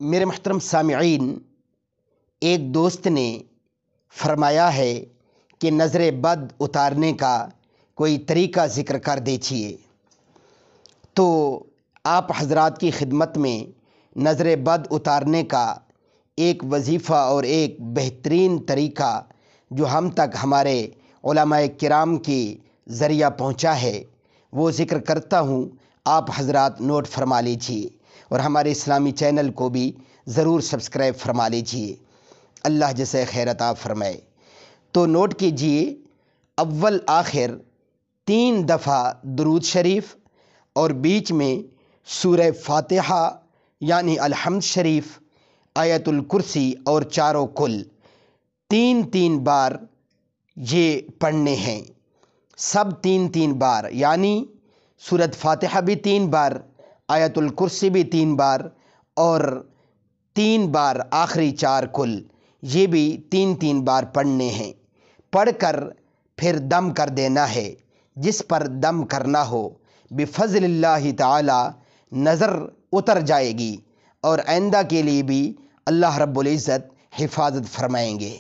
میرے محترم سامعین، ایک دوست نے فرمایا ہے کہ نظر بد اتارنے کا کوئی طریقہ ذکر کر دیجیے، تو آپ حضرات کی خدمت میں نظر بد اتارنے کا ایک وظیفہ اور ایک بہترین طریقہ جو ہم تک ہمارے علماء کرام کے ذریعہ پہنچا ہے وہ ذکر کرتا ہوں، آپ حضرات نوٹ فرما لیجیے اور ہمارے اسلامی چینل کو بھی ضرور سبسکرائب فرما لیجیے، اللہ جزائے خیر عطا فرمائے۔ تو نوٹ کیجیے، اول آخر 3 دفعہ درود شریف اور بیچ میں سورہ فاتحہ یعنی الحمد شریف، آیت الکرسی اور چاروں کل 3 بار یہ پڑھنے ہیں، سب 3 بار، یعنی سورۃ فاتحہ بھی 3 بار، آیت الکرسی بھی 3 بار اور 3 بار آخری 4 کل، یہ بھی 3 بار پڑھنے ہیں۔ پڑھ کر پھر دم کر دینا ہے، جس پر دم کرنا ہو بفضل اللہ تعالی نظر اتر جائے گی اور آئندہ کے لیے بھی اللہ رب العزت حفاظت فرمائیں گے۔